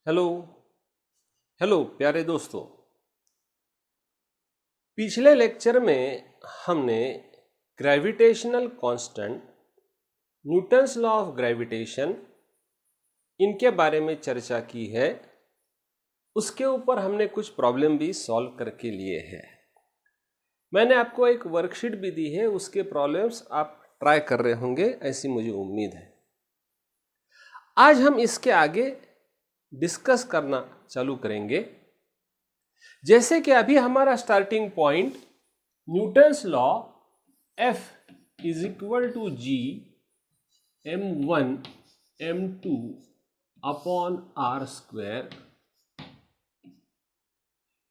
Hello hello प्यारे दोस्तों। पिछले लेक्चर में हमने gravitational constant, Newton's law of gravitation, इनके बारे में चर्चा की है। उसके ऊपर हमने कुछ प्रॉब्लम भी सॉल्व करके लिए हैं। मैंने आपको एक वर्कशीट भी दी है, उसके प्रॉब्लम्स आप ट्राई कर रहे होंगे, ऐसी मुझे उम्मीद है। आज हम इसके आगे डिस्कस करना चालू करेंगे। जैसे कि अभी हमारा starting point Newton's law F is equal to G m1 m2 upon r square.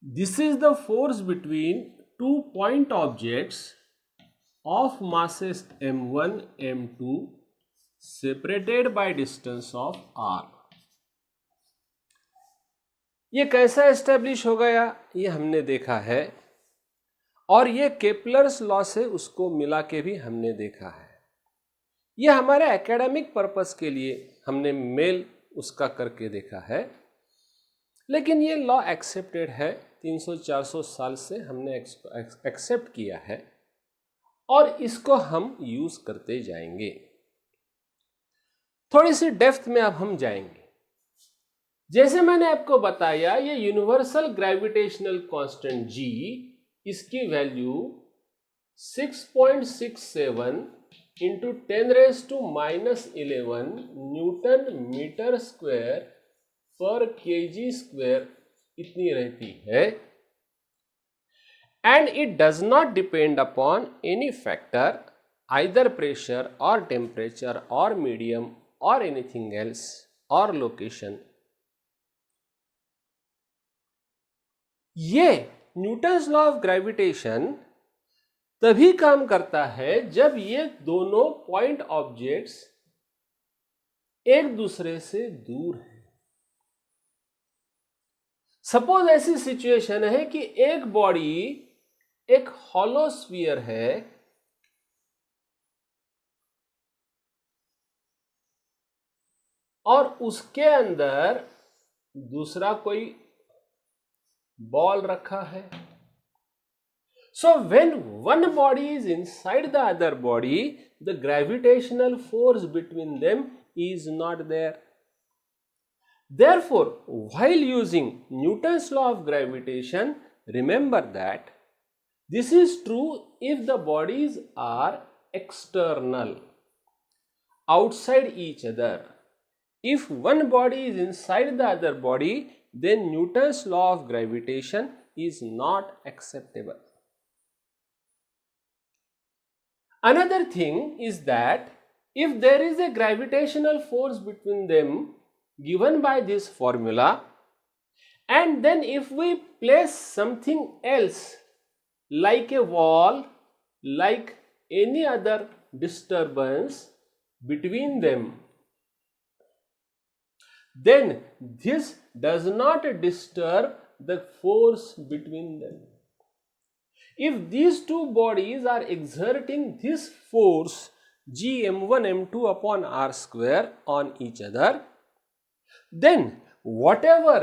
This is the force between two point objects of masses m1 m2 separated by distance of r। ये कैसा establish हो गया ये हमने देखा है, और ये केपलर्स लॉ से उसको मिला के भी हमने देखा है। ये हमारे एकेडमिक पर्पस के लिए हमने मेल उसका करके देखा है, लेकिन ये लॉ एक्सेप्टेड है। 300-400 साल से हमने एक्सेप्ट किया है और इसको हम यूज करते जाएंगे। थोड़ी सी डेप्थ में अब हम जाएंगे। जैसे मैंने आपको बताया, ये यूनिवर्सल ग्रेविटेशनल कांस्टेंट G, इसकी value 6.67 into 10⁻⁻11 newton metre square पर केजी स्क्वायर इतनी रहती है। And it does not depend upon any factor, either pressure और टेम्परेचर और मीडियम और एनीथिंग एल्स और लोकेशन। ये न्यूटन्स लॉ ऑफ ग्रेविटेशन तभी काम करता है जब ये दोनों पॉइंट ऑब्जेक्ट्स एक दूसरे से दूर हैं। सपोज ऐसी सिचुएशन है कि एक बॉडी एक हॉलो स्फीयर है और उसके अंदर दूसरा कोई बॉल रखा है। So when one body is inside the other body, the gravitational force between them is not there. Therefore, while using Newton's law of gravitation, remember that this is true if the bodies are external, outside each other. If one body is inside the other body, then Newton's law of gravitation is not acceptable. Another thing is that if there is a gravitational force between them given by this formula, and then if we place something else like a wall, like any other disturbance between them, then this does not disturb the force between them. If these two bodies are exerting this force G m1 m2 upon r square on each other, then whatever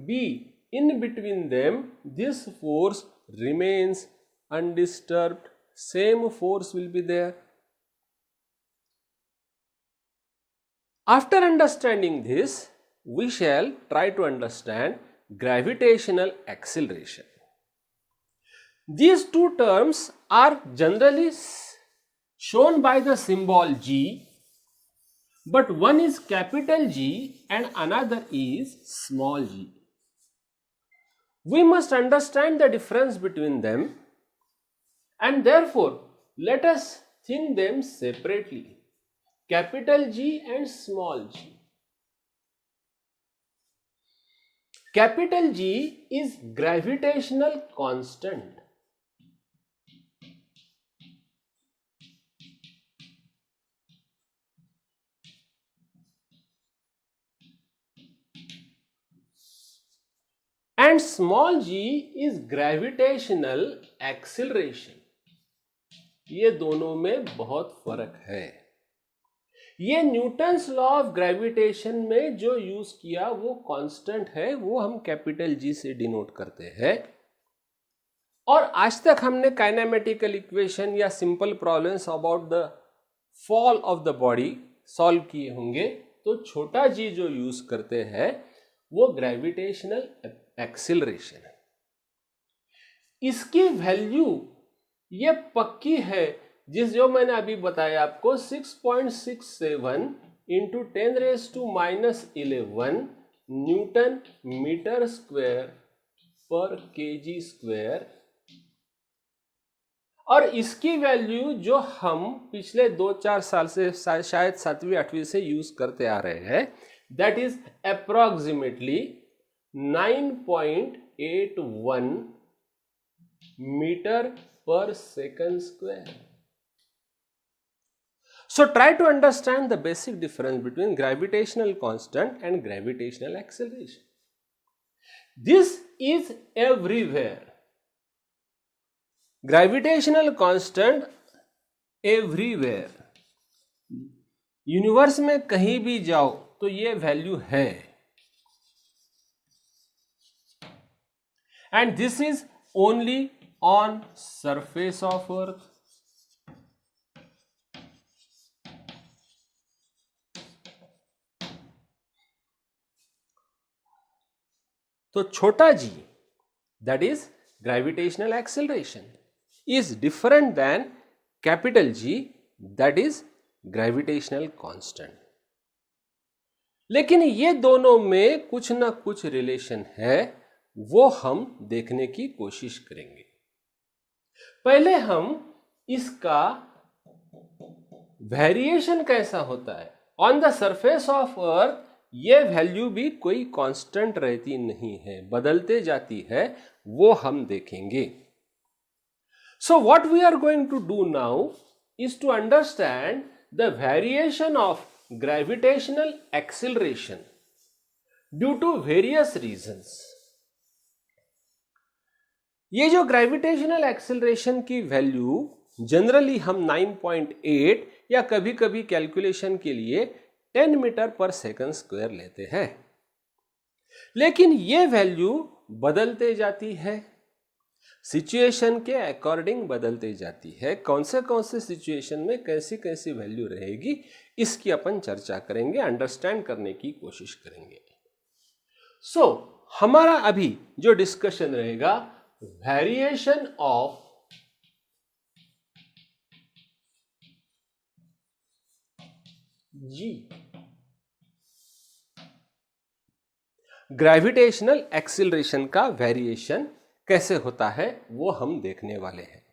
be in between them, this force remains undisturbed. Same force will be there. After understanding this, we shall try to understand gravitational acceleration. These two terms are generally shown by the symbol G, but one is capital G and another is small g. We must understand the difference between them, and therefore let us think them separately, capital G and small g. Capital G is gravitational constant. And small g is gravitational acceleration. ये दोनों में बहुत फर्क है। ये Newton's law of gravitation में जो use किया वो कांस्टेंट है, वो हम कैपिटल जी से डिनोट करते हैं। और आज तक हमने काइनेमेटिकल इक्वेशन या simple problems about the fall of the body solve किए होंगे, तो छोटा जी जो यूज करते हैं वो ग्रेविटेशनल एक्सिलरेशन है। इसकी वैल्यू ये पक्की है, जो मैंने अभी बताया आपको, 6.67 इंटू 10⁻⁻11 न्यूटन मीटर स्क्वायर पर केजी स्क्वायर। और इसकी वैल्यू जो हम पिछले 2-4 साल से शायद 7वीं 8वीं से यूज करते आ रहे हैं, दैट इज अप्रोक्सीमेटली 9.81 मीटर पर second square. So try to understand the basic difference between gravitational constant and gravitational acceleration. This is everywhere. Gravitational constant everywhere. Universe में कहीं भी जाओ तो ये वैल्यू है, and this is only on surface of earth. तो छोटा जी, that is gravitational acceleration, is different than capital G, that is gravitational constant. लेकिन ये दोनों में कुछ ना कुछ रिलेशन है, वो हम देखने की कोशिश करेंगे। पहले हम इसका वेरिएशन कैसा होता है। On the surface of earth ये वैल्यू भी कोई कांस्टेंट रहती नहीं है, बदलते जाती है, वो हम देखेंगे। So what we are going to do now is to understand the variation of gravitational acceleration due to various reasons. ये जो ग्रेविटेशनल एक्सिलरेशन की वैल्यू जनरली हम 9.8 या कभी कभी कैलकुलेशन के लिए 10 मीटर पर सेकंड स्क्वायर लेते हैं, लेकिन ये वैल्यू बदलते जाती है, सिचुएशन के अकॉर्डिंग बदलते जाती है। कौन से सिचुएशन में कैसी कैसी वैल्यू रहेगी, इसकी अपन चर्चा करेंगे, अंडरस्टैंड करने की कोशिश करेंगे। सो हमारा अभी जो डिस्कशन रहेगा, variation of G, gravitational acceleration का वेरिएशन कैसे होता है वो हम देखने वाले हैं।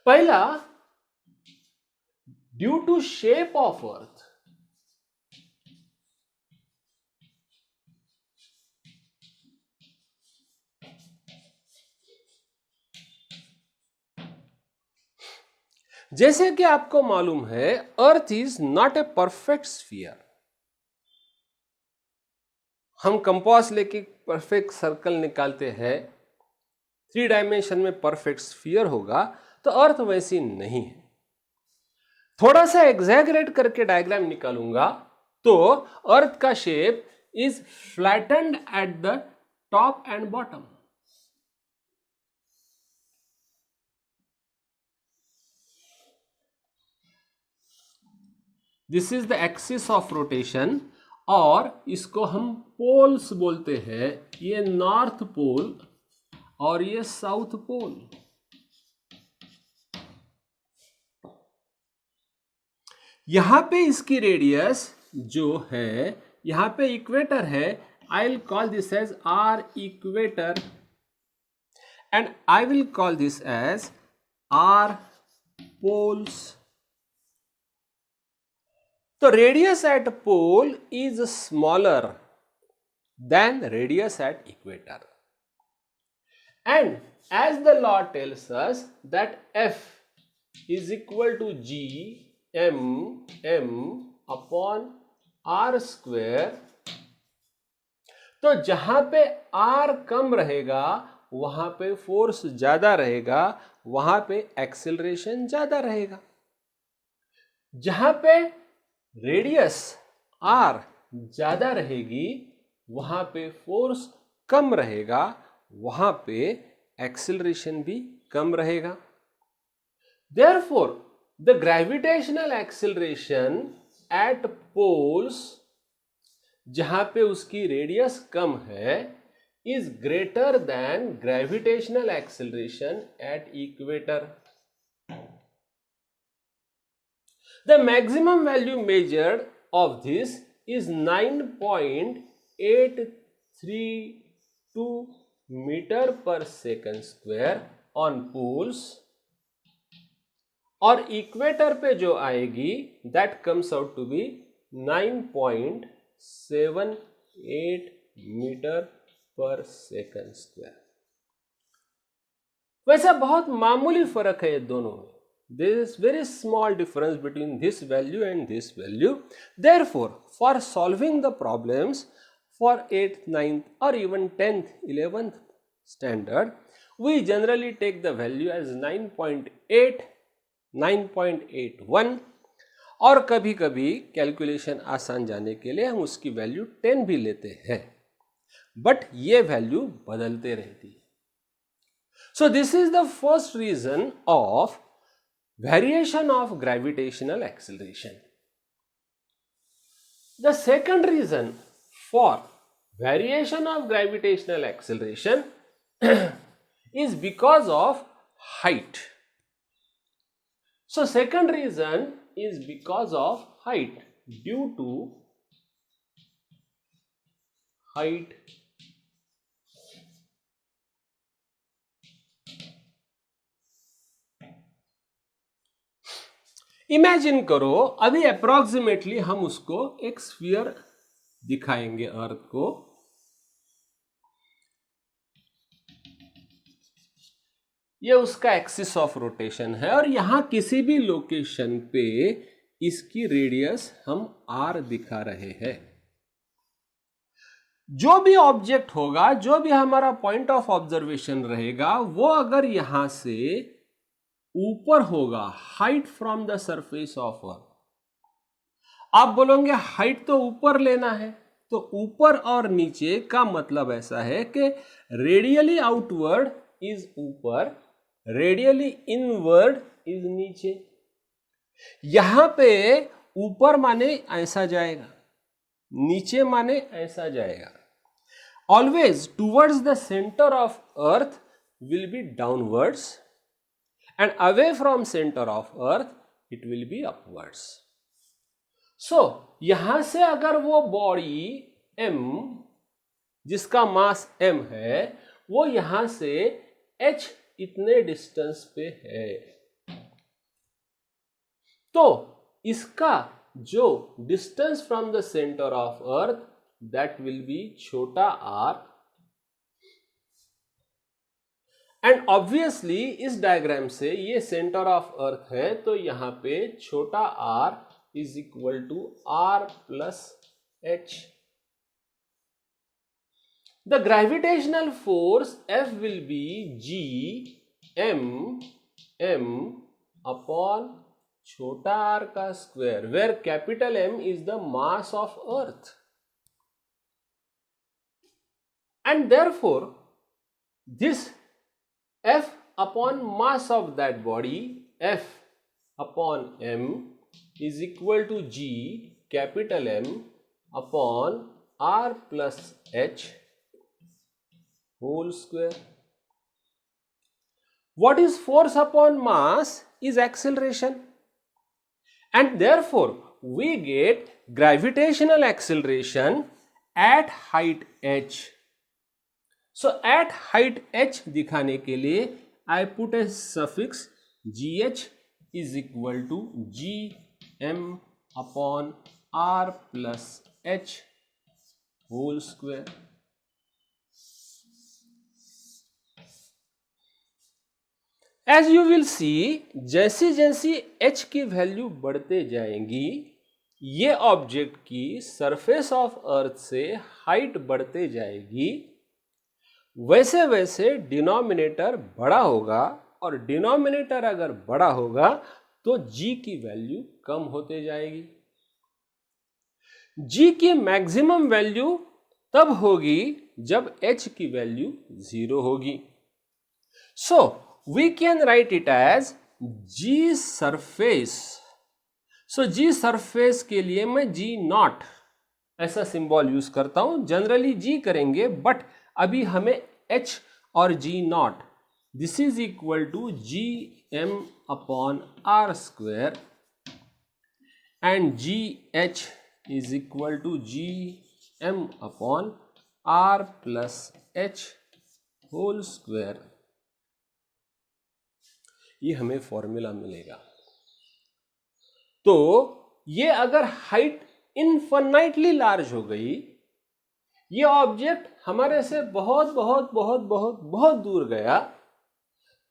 पहला, due to shape of earth, जैसे कि आपको मालूम है, earth is not a perfect sphere. हम कंपास लेके परफेक्ट सर्कल निकालते हैं, 3 डायमेंशन में परफेक्ट स्फीयर होगा, तो अर्थ वैसी नहीं है। थोड़ा सा एग्जैगरेट करके डायग्राम निकालूंगा तो अर्थ का shape is flattened at the top and bottom. This is the axis of rotation, और इसको हम पोल्स बोलते हैं। ये नॉर्थ पोल और ये साउथ पोल। यहां पे इसकी रेडियस जो है, यहां पे इक्वेटर है, I will call this as R equator and I will call this as R poles. तो radius at pole is smaller than radius at equator, and as the law tells us that F is equal to G m upon R square. तो जहां पे R कम रहेगा वहां पे force ज्यादा रहेगा, वहां पे एक्सेलरेशन ज्यादा रहेगा। जहां पे रेडियस r ज्यादा रहेगी वहां पे फोर्स कम रहेगा, वहां पे एक्सेलरेशन भी कम रहेगा। Therefore, the gravitational acceleration at poles जहां पे उसकी रेडियस कम है is greater than gravitational acceleration at equator. The maximum value measured of this is 9.832 meter per second square on poles, और इक्वेटर पे जो आएगी that comes out to be 9.78 metre पर second square. वैसे बहुत मामूली फर्क है ये दोनों में। There is very small difference between this value and this value. Therefore, for solving the problems for 8th, 9th or even 10th, 11th standard, we generally take the value as 9.8, 9.81 और कभी कभी कैलकुलेशन आसान जाने के लिए हम उसकी value 10 भी लेते हैं, बट ये वैल्यू बदलते रहती है। So this is the first reason of variation of gravitational acceleration. The second reason for variation of gravitational acceleration is because of height. So second reason is because of height, due to height. Imagine करो, अभी approximately हम उसको एक sphere दिखाएंगे अर्थ को। ये उसका axis of rotation है और यहां किसी भी लोकेशन पे इसकी रेडियस हम r दिखा रहे हैं। जो भी ऑब्जेक्ट होगा, जो भी हमारा पॉइंट ऑफ ऑब्जर्वेशन रहेगा, वो अगर यहां से ऊपर होगा, height from the surface of earth, आप बोलोगे हाइट तो ऊपर लेना है, तो ऊपर और नीचे का मतलब ऐसा है कि रेडियली आउटवर्ड इज ऊपर, रेडियली इनवर्ड इज नीचे। यहां पे ऊपर माने ऐसा जाएगा, नीचे माने ऐसा जाएगा। Always towards the centre of earth will be downwards and away from center of earth it will be upwards. So यहां से अगर वो बॉडी m जिसका मास m है, वो यहां से h इतने डिस्टेंस पे है, तो इसका जो distance from the centre of earth that will be छोटा r। एंड ऑब्वियसली इस डायग्राम से ये सेंटर ऑफ अर्थ है, तो यहां पे छोटा r is equal to r plus h। The gravitational force F will be g m upon छोटा r का square, where capital M is the mass of earth, and therefore this F upon mass of that body, F upon M is equal to G capital M upon R plus H whole square. What is force upon mass is acceleration, and therefore we get gravitational acceleration at height h. So at height h दिखाने के लिए I put a suffix gh is equal to gm upon r plus h whole square. As you will see, जैसी जैसी h की value बढ़ते जाएंगी, ये object की सरफेस ऑफ अर्थ से हाइट बढ़ते जाएगी, वैसे वैसे डिनोमिनेटर बड़ा होगा, और डिनोमिनेटर अगर बड़ा होगा तो g की वैल्यू कम होते जाएगी। g की मैक्सिमम वैल्यू तब होगी जब h की वैल्यू 0 होगी. So we can write it as g surface. So g surface के लिए मैं g नॉट ऐसा सिंबल यूज करता हूं. जनरली g करेंगे, बट अभी हमें h और g naught, this is equal to G M upon R square and G H is equal to G M upon R plus H whole square. ये हमें formula मिलेगा. तो ये अगर हाइट इनफाइनाइटली लार्ज हो गई, ये ऑब्जेक्ट हमारे से बहुत बहुत बहुत बहुत बहुत दूर गया,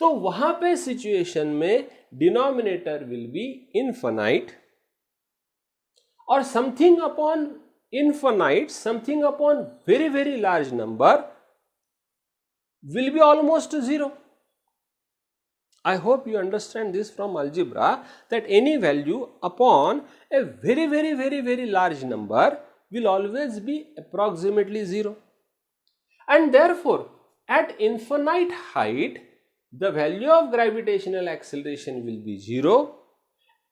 तो वहां पे सिचुएशन में डिनोमिनेटर विल बी इनफाइनाइट और something upon infinite, something upon very very large number will be almost 0. I hope you understand this from algebra, that any value upon a very very very very large number will always be approximately 0. And therefore at infinite height the value of gravitational acceleration will be 0.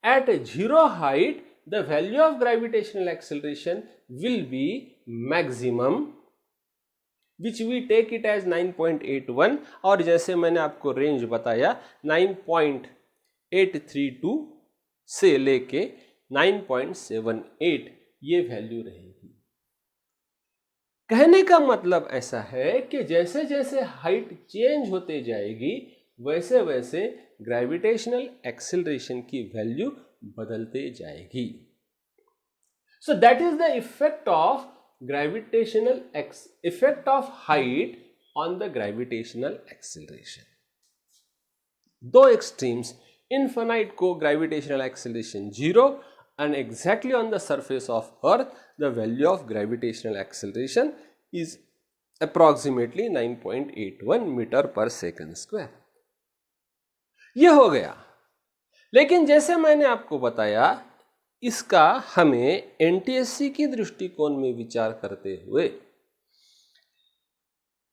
At 0 height the value of gravitational acceleration will be maximum, which we take it as 9.81. और जैसे मैंने आपको range बताया 9.832 से लेके 9.78 ये value रहेगी. कहने का मतलब ऐसा है कि जैसे जैसे हाइट चेंज होते जाएगी वैसे वैसे ग्रेविटेशनल एक्सेलरेशन की वैल्यू बदलते जाएगी. So that is the effect of gravitational effect of height on the gravitational acceleration. दो extremes, infinite को gravitational acceleration 0 and exactly on the surface of earth the value of gravitational acceleration is approximately 9.81 meter per second square. ये हो गया. लेकिन जैसे मैंने आपको बताया इसका हमें एनटीएससी की दृष्टिकोण में विचार करते हुए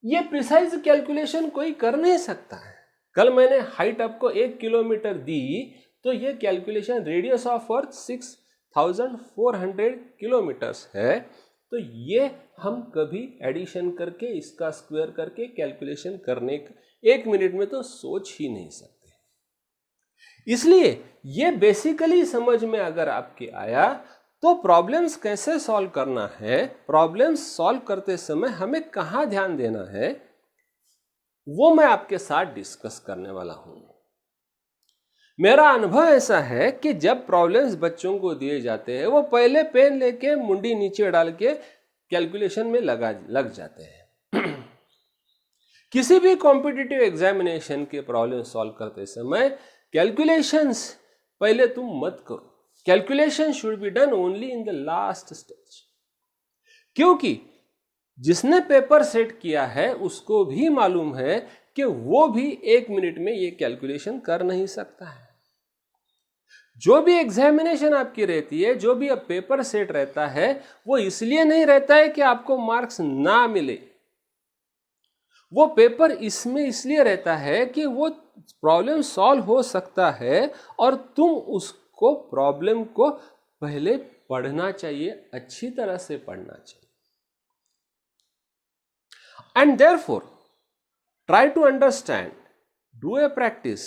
ये प्रिसाइज कैलकुलेशन कोई कर नहीं सकता है. कल मैंने हाइट आपको 1 किलोमीटर दी तो ये calculation radius of earth 6400 kilometres है, तो ये हम कभी एडिशन करके इसका स्क्वायर करके कैलकुलेशन करने का 1 मिनट में तो सोच ही नहीं सकते. इसलिए ये बेसिकली समझ में अगर आपके आया तो प्रॉब्लम्स कैसे सॉल्व करना है, प्रॉब्लम्स सॉल्व करते समय हमें कहां ध्यान देना है, वो मैं आपके साथ डिस्कस करने वाला हूं. मेरा अनुभव ऐसा है कि जब प्रॉब्लम्स बच्चों को दिए जाते हैं वो पहले पेन लेके मुंडी नीचे डाल के कैलकुलेशन में लग जाते हैं. किसी भी कॉम्पिटिटिव एग्जामिनेशन के प्रॉब्लम सॉल्व करते समय कैलकुलेशंस पहले तुम मत करो. Calculation should be done only in the last stage. क्योंकि जिसने पेपर सेट किया है उसको भी मालूम है कि वो भी 1 मिनट में ये कैलकुलेशन कर नहीं सकता है. जो भी एग्जामिनेशन आपकी रहती है, जो भी अब पेपर सेट रहता है, वो इसलिए नहीं रहता है कि आपको मार्क्स ना मिले. वो पेपर इसमें इसलिए रहता है कि वो प्रॉब्लम सॉल्व हो सकता है और तुम उसको प्रॉब्लम को पहले पढ़ना चाहिए, अच्छी तरह से पढ़ना चाहिए. And therefore try to understand, do a practice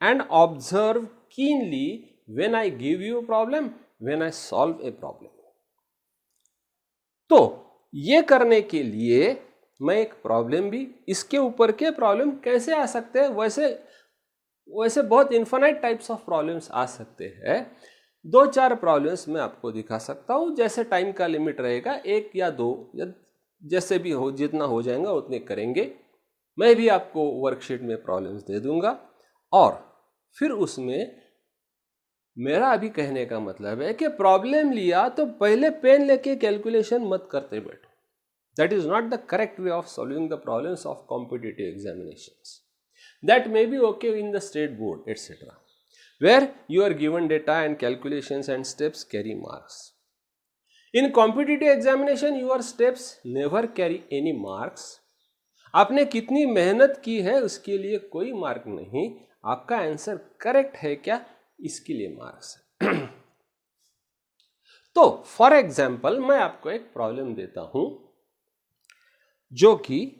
and observe keenly when I give you a problem, when I solve a problem. तो ये करने के लिए मैं एक प्रॉब्लम भी, इसके ऊपर के प्रॉब्लम कैसे आ सकते हैं, वैसे बहुत इन्फिनाइट टाइप्स ऑफ प्रॉब्लम्स आ सकते हैं. 2-4 प्रॉब्लम्स मैं आपको दिखा सकता हूं. जैसे टाइम का लिमिट रहेगा 1 या 2 या जैसे भी हो, जितना हो जाएगा उतने करेंगे. मैं भी आपको वर्कशीट में प्रॉब्लम्स दे दूंगा और फिर उसमें मेरा अभी कहने का मतलब है कि प्रॉब्लम लिया तो पहले पेन लेके कैलकुलेशन मत करते बैठो. That is not the correct way of solving the problems of competitive examinations. That may be okay in the state board, etc., where you are given data and calculations and steps carry marks. In competitive examination your steps never carry any marks. आपने कितनी मेहनत की है उसके लिए कोई mark नहीं, आपका आंसर करेक्ट है क्या इसके लिए मार्क्स है। तो फॉर एग्जाम्पल मैं आपको एक प्रॉब्लम देता हूं जो कि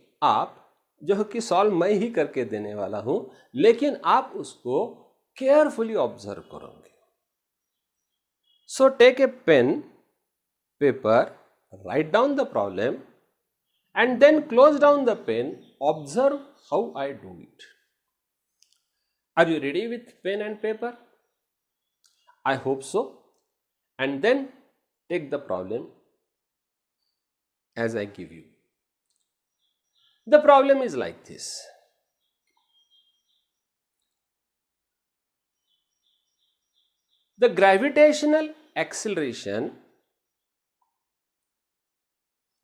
सॉल्व मैं ही करके देने वाला हूं, लेकिन आप उसको केयरफुली ऑब्जर्व करोगे। So take a pen, paper, write down the problem and then close down the pen. Observe how I do it. Are you ready with pen and paper? I hope so. And then take the problem as I give you. The problem is like this. The gravitational acceleration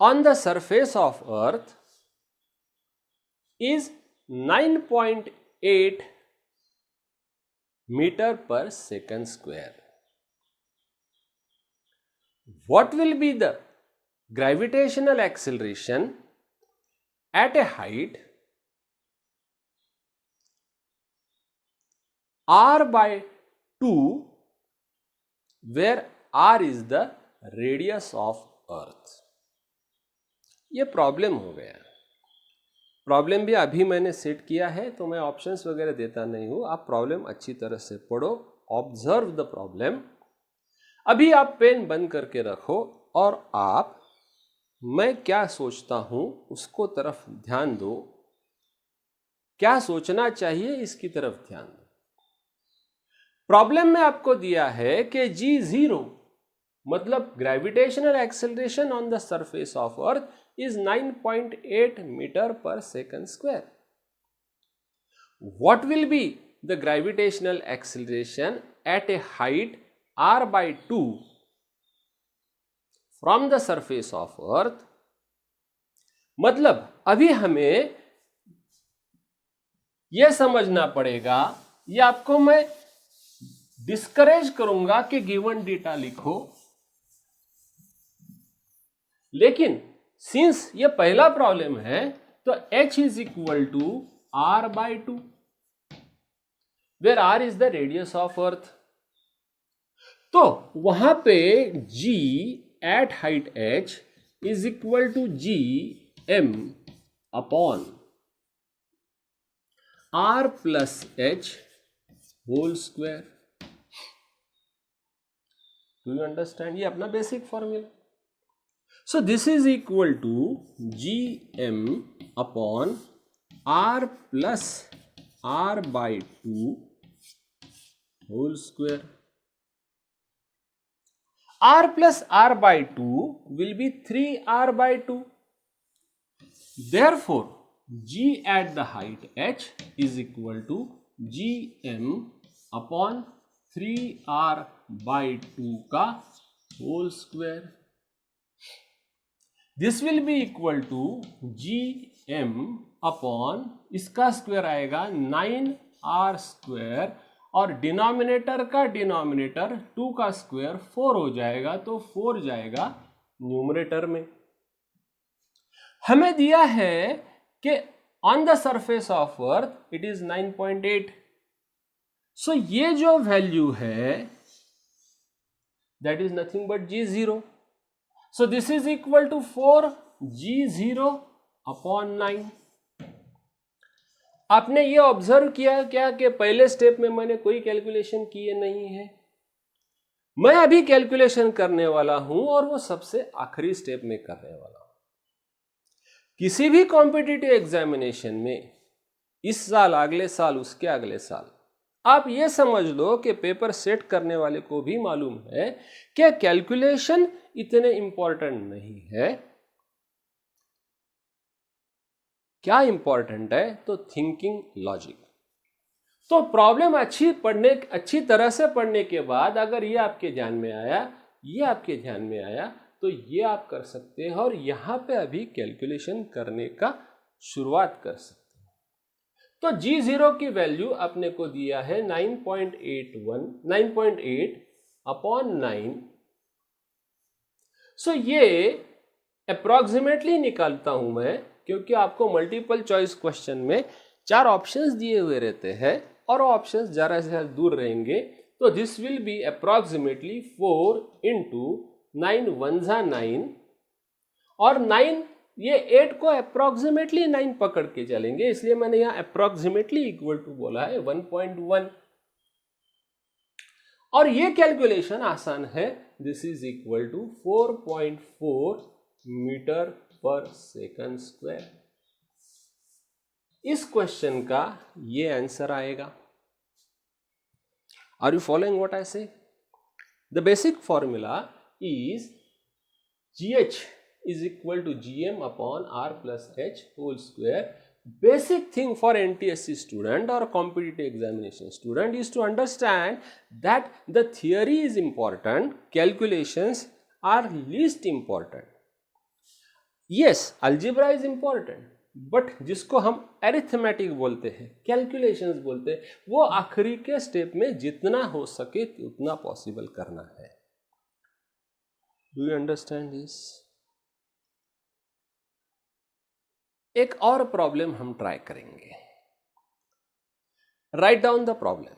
on the surface of Earth is 9.8 meter per second square. What will be the gravitational acceleration at a height r by 2, where r is the radius of Earth? ये problem हो गया। Problem भी अभी मैंने set किया है तो मैं ऑप्शंस वगैरह देता नहीं हूं, आप प्रॉब्लम अच्छी तरह से पढ़ो, ऑब्जर्व द प्रॉब्लम। अभी आप पेन बंद करके रखो और आप मैं क्या सोचता हूं उसको तरफ ध्यान दो, क्या सोचना चाहिए इसकी तरफ ध्यान दो। प्रॉब्लम में आपको दिया है कि G0 मतलब gravitational acceleration on the surface of earth is 9.8 meter per second square. What will be the gravitational acceleration at a height r by 2 from the surface of Earth? मतलब अभी हमें यह समझना पड़ेगा, ये आपको मैं डिस्करेज करूंगा कि गिवन डेटा लिखो, लेकिन सिंस ये पहला प्रॉब्लम है तो h is equal to r by 2, where r is the radius of earth. तो वहां पे g at height h is equal to g m upon r plus h whole square. Do you understand? ये अपना basic formula. So this is equal to Gm upon R plus R by 2 whole square. R plus R by 2 will be 3R by 2. Therefore, G at the height h is equal to Gm upon 3R by 2 का whole square. This will be equal to Gm upon इसका square आएगा 9R square और denominator का denominator 2 का square 4 हो जाएगा, तो 4 जाएगा न्यूमरेटर में। हमें दिया है कि on the surface of earth it is 9.8। सो ये जो वैल्यू है that is nothing but G0। So this is equal to 4 G0 upon 9। आपने ये ऑब्जर्व किया क्या कि पहले स्टेप में मैंने कोई कैलकुलेशन किए नहीं है, मैं अभी कैलकुलेशन करने वाला हूं और वो सबसे आखिरी स्टेप में करने वाला हूं। किसी भी कॉम्पिटिटिव एग्जामिनेशन में इस साल, अगले साल, उसके अगले साल, आप ये समझ लो कि पेपर सेट करने वाले को भी मालूम है कि कैलकुलेशन इतने इंपॉर्टेंट नहीं है। क्या इंपॉर्टेंट है? तो थिंकिंग लॉजिक। तो प्रॉब्लम अच्छी तरह से पढ़ने के बाद अगर ये आपके ध्यान में आया, ये आपके ध्यान में आया, तो ये आप कर सकते हैं और यहां पे अभी कैलकुलेशन करने का शुरुआत कर सकते हैं। तो G0 की वैल्यू अपने को दिया है 9.8 अपॉन 9। सो ये अप्रॉक्सीमेटली निकालता हूं मैं, क्योंकि आपको मल्टीपल चॉइस क्वेश्चन में 4 ऑप्शंस दिए हुए रहते हैं और ऑप्शंस ज़रा से दूर रहेंगे, तो this will B approximately 4 into 9 1 जा 9 और 9, ये 8 को अप्रॉक्सीमेटली 9 पकड़ के चलेंगे, इसलिए मैंने यहां अप्रॉक्सीमेटली इक्वल टू बोला है 1.1। और ये कैलकुलेशन आसान है, this is equal to 4.4 metre पर सेकंड स्क्वायर। इस क्वेश्चन का ये आंसर आएगा। Are you following what I say? The basic formula is GH is equal to GM upon R plus H whole square. Basic thing for NTSC student or competitive examination student is to understand that the theory is important, calculations are least important. Yes, algebra is important, but जिसको हम arithmetic बोलते हैं, calculations बोलते हैं, वो आखिरी के step में जितना हो सके उतना पॉसिबल करना है। Do you understand this? एक और प्रॉब्लम हम ट्राई करेंगे। Write down the problem.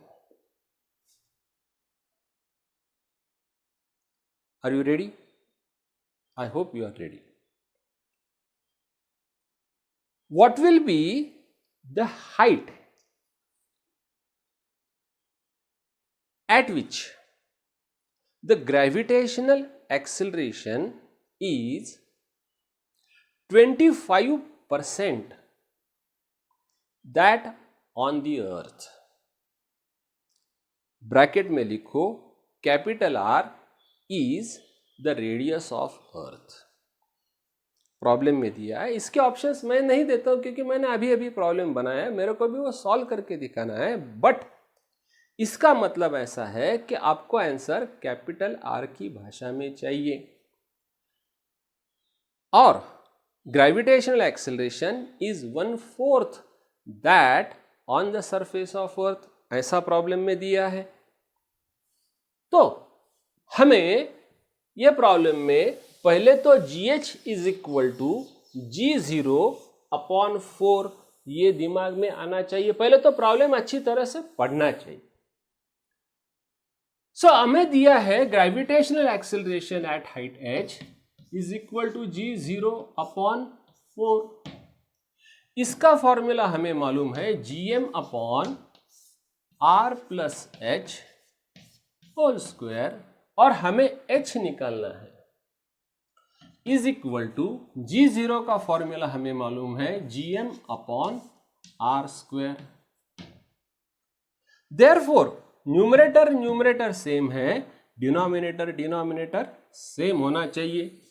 Are you ready? I hope you are ready. What will be the height at which the gravitational acceleration is 25% that on the earth? Bracket में लिखो capital R is the radius of earth। Problem में दिया है, इसके options मैं नहीं देता हूं क्योंकि मैंने अभी अभी प्रॉब्लम बनाया है, मेरे को भी वो सॉल्व करके दिखाना है, बट इसका मतलब ऐसा है कि आपको आंसर कैपिटल R की भाषा में चाहिए। और gravitational acceleration is 1/4 that on the surface of earth, ऐसा प्रॉब्लम में दिया है। तो हमें यह प्रॉब्लम में पहले तो GH is equal to G0 upon 4 ये दिमाग में आना चाहिए। पहले तो प्रॉब्लम अच्छी तरह से पढ़ना चाहिए। सो हमें दिया है gravitational acceleration at height h is equal to G0 upon 4। इसका फॉर्मूला हमें मालूम है GM upon R plus H whole square, और हमें H निकालना है, इज इक्वल टू G0 का फॉर्मूला हमें मालूम है GM upon R square. Therefore numerator same है, डिनोमिनेटर सेम होना चाहिए,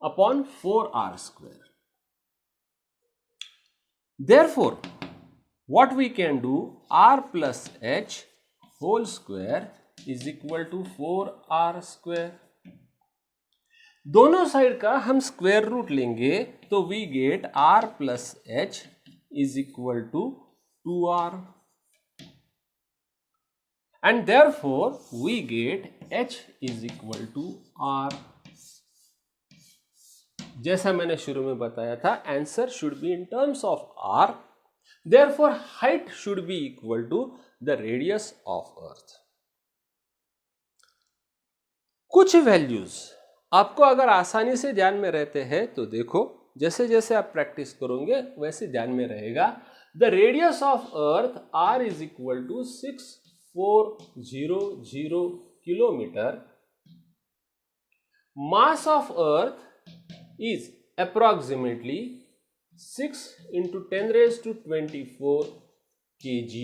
upon 4R square. Therefore, what we can do, R plus H whole square is equal to 4R square. दोनों side का हम स्क्वायर रूट लेंगे तो we get R plus H is equal to 2R, and therefore we get H is equal to R। जैसा मैंने शुरू में बताया था, answer should be in terms of R, therefore height should be equal to the radius of earth. कुछ values आपको अगर आसानी से ध्यान में रहते हैं तो देखो, जैसे जैसे आप प्रैक्टिस करोगे वैसे ध्यान में रहेगा। The radius of earth R is equal to 6400 kilometre. Mass of earth is approximately 6 into 10 raised to 24 kg,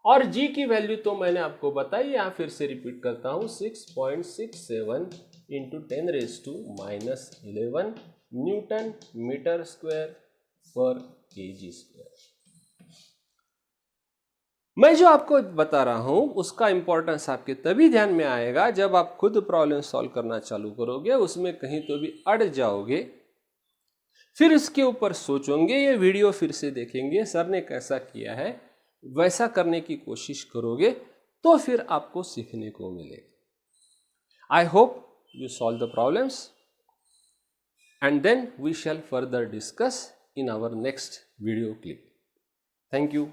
और G की वैल्यू तो मैंने आपको बताई, यहां फिर से रिपीट करता हूं, 6.67 into 10 raised to -11 newton metre square per kg square. मैं जो आपको बता रहा हूं उसका इंपॉर्टेंस आपके तभी ध्यान में आएगा जब आप खुद प्रॉब्लम सॉल्व करना चालू करोगे, उसमें कहीं तो भी अड़ जाओगे, फिर इसके ऊपर सोचोगे, ये वीडियो फिर से देखेंगे, सर ने कैसा किया है वैसा करने की कोशिश करोगे तो फिर आपको सीखने को मिलेगा। I hope you solve the problems, and then we shall further discuss in our next video clip. Thank you.